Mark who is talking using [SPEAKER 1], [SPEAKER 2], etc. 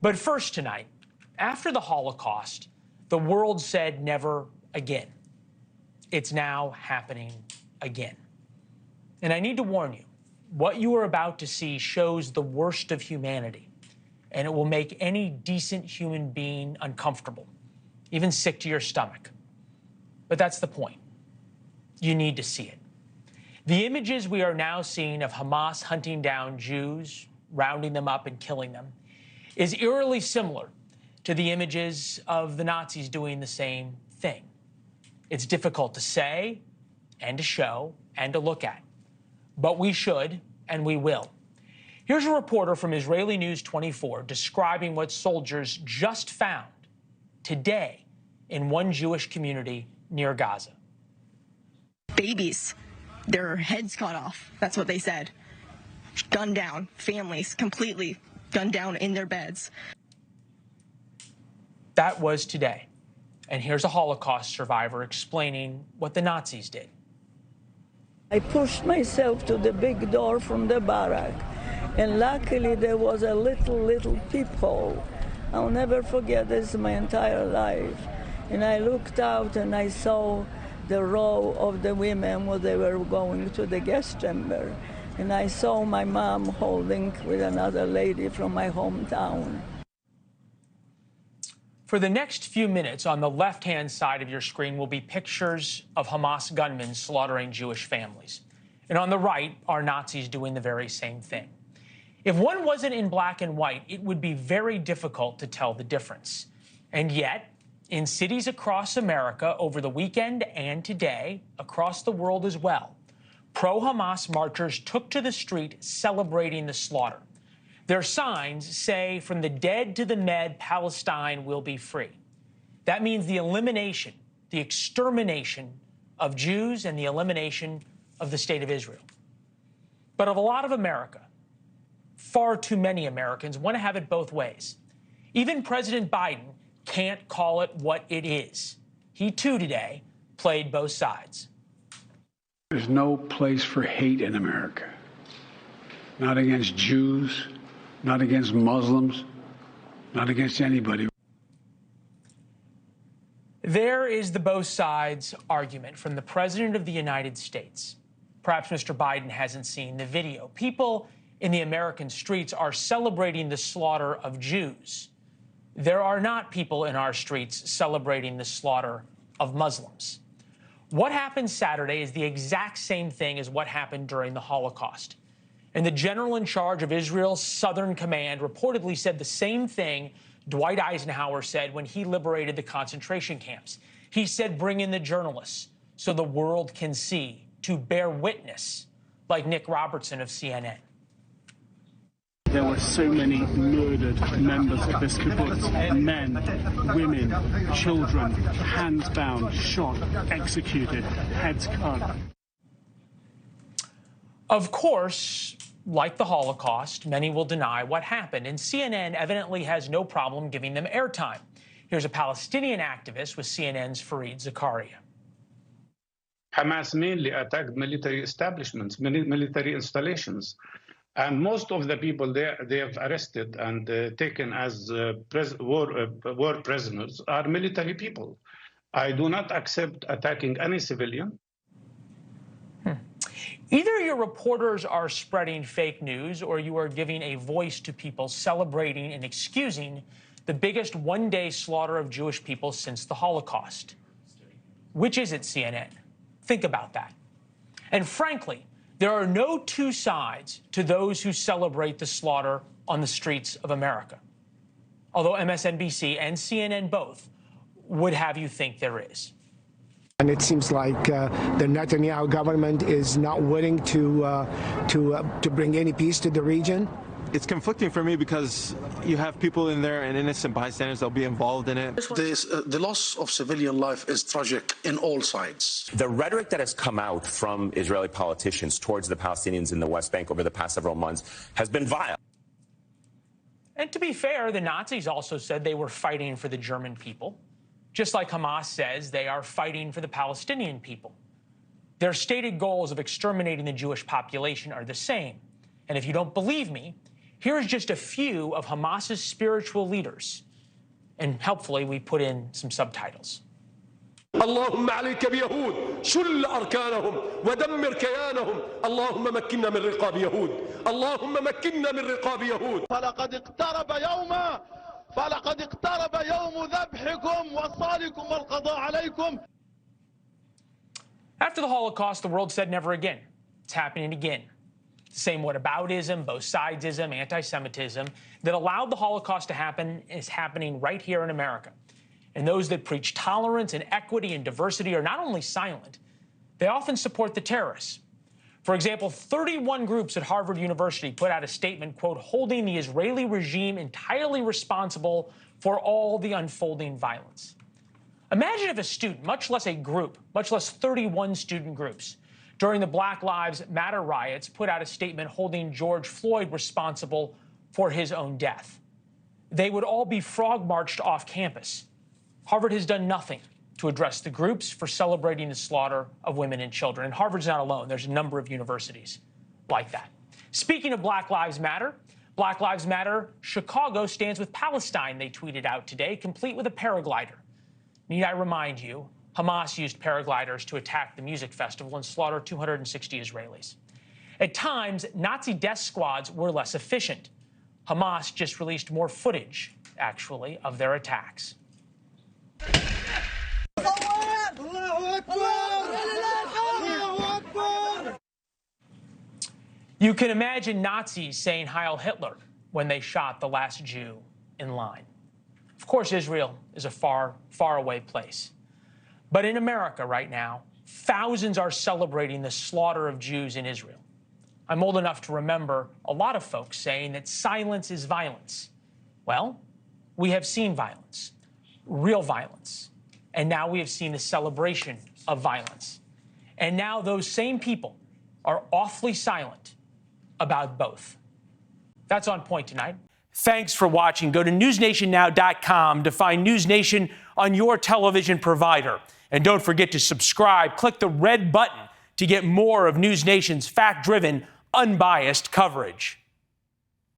[SPEAKER 1] But first tonight, after the Holocaust, the world said never again. It's now happening again. And I need to warn you, what you are about to see shows the worst of humanity, and it will make any decent human being uncomfortable, even sick to your stomach. But that's the point. You need to see it. The images we are now seeing of Hamas hunting down Jews, rounding them up and killing them, is eerily similar to the images of the Nazis doing the same thing. It's difficult to say and to show and to look at, but we should and we will. Here's a reporter from Israeli News 24 describing what soldiers just found today in one Jewish community near Gaza.
[SPEAKER 2] Babies, their heads cut off. That's what they said. Gunned down, families completely gunned down in their beds.
[SPEAKER 1] That was today. And here's a Holocaust survivor explaining what the Nazis did.
[SPEAKER 3] I pushed myself to the big door from the barrack, and luckily there was a little peephole. I'll never forget this my entire life. And I looked out and I saw the row of the women when they were going to the gas chamber. And I saw my mom holding with another lady from my hometown.
[SPEAKER 1] For the next few minutes, on the left-hand side of your screen will be pictures of Hamas gunmen slaughtering Jewish families. And on the right are Nazis doing the very same thing. If one wasn't in black and white, it would be very difficult to tell the difference. And yet, in cities across America over the weekend and today, across the world as well, pro-Hamas marchers took to the street celebrating the slaughter. Their signs say, "From the dead to the med, Palestine will be free." That means the elimination, the extermination of Jews and the elimination of the state of Israel. But of a lot of America, far too many Americans want to have it both ways. Even President Biden can't call it what it is. He, too, today played both sides.
[SPEAKER 4] There's no place for hate in America. Not against Jews, not against Muslims, not against anybody.
[SPEAKER 1] There is the both sides argument from the President of the United States. Perhaps Mr. Biden hasn't seen the video. People in the American streets are celebrating the slaughter of Jews. There are not people in our streets celebrating the slaughter of Muslims. What happened Saturday is the exact same thing as what happened during the Holocaust. And the general in charge of Israel's Southern Command reportedly said the same thing Dwight Eisenhower said when he liberated the concentration camps. He said, "Bring in the journalists so the world can see, to bear witness," like Nick Robertson of CNN.
[SPEAKER 5] There were so many murdered members of this kibbutz, men, women, children, hands bound, shot, executed, heads cut.
[SPEAKER 1] Of course, like the Holocaust, many will deny what happened, and CNN evidently has no problem giving them airtime. Here's a Palestinian activist with CNN's Fareed Zakaria.
[SPEAKER 6] Hamas mainly attacked military establishments, military installations. And most of the people they have arrested and taken as war prisoners are military people. I do not accept attacking any civilian.
[SPEAKER 1] Either your reporters are spreading fake news or you are giving a voice to people celebrating and excusing the biggest one-day slaughter of Jewish people since the Holocaust. Which is it, CNN? Think about that. And frankly, there are no two sides to those who celebrate the slaughter on the streets of America, although MSNBC and CNN both would have you think there is.
[SPEAKER 7] And it seems like the Netanyahu government is not willing to bring any peace to the region.
[SPEAKER 8] It's conflicting for me because you have people in there and innocent bystanders that'll be involved in it.
[SPEAKER 9] The loss of civilian life is tragic in all sides.
[SPEAKER 10] The rhetoric that has come out from Israeli politicians towards the Palestinians in the West Bank over the past several months has been vile.
[SPEAKER 1] And to be fair, the Nazis also said they were fighting for the German people, just like Hamas says they are fighting for the Palestinian people. Their stated goals of exterminating the Jewish population are the same. And if you don't believe me, Here's just a few of Hamas's spiritual leaders. And helpfully, we put in some subtitles.
[SPEAKER 11] اللهم عليك بيهود شل أركانهم ودمر كيانهم اللهم مكننا من رقاب يهود اللهم مكننا من رقاب يهود فلقد اقترب يوم ذبحكم وصالكم والقضاء عليكم.
[SPEAKER 1] After the Holocaust, the world said never again. It's happening again. The same whataboutism, both sidesism, anti-Semitism that allowed the Holocaust to happen is happening right here in America. And those that preach tolerance and equity and diversity are not only silent, they often support the terrorists. For example, 31 groups at Harvard University put out a statement, quote, holding the Israeli regime entirely responsible for all the unfolding violence. Imagine if a student, much less a group, much less 31 student groups, during the Black Lives Matter riots put out a statement holding George Floyd responsible for his own death. They would all be frog-marched off campus. Harvard has done nothing to address the groups for celebrating the slaughter of women and children. And Harvard's not alone. There's a number of universities like that. Speaking of Black Lives Matter Chicago stands with Palestine, they tweeted out today, complete with a paraglider. Need I remind you, Hamas used paragliders to attack the music festival and slaughter 260 Israelis. At times, Nazi death squads were less efficient. Hamas just released more footage, actually, of their attacks. You can imagine Nazis saying Heil Hitler when they shot the last Jew in line. Of course, Israel is a far, far away place. But in America right now, thousands are celebrating the slaughter of Jews in Israel. I'm old enough to remember a lot of folks saying that silence is violence. Well, we have seen violence, real violence. And now we have seen the celebration of violence. And now those same people are awfully silent about both. That's On Point tonight. Thanks for watching. Go to newsnationnow.com to find NewsNation on your television provider. And don't forget to subscribe. Click the red button to get more of NewsNation's fact-driven, unbiased coverage.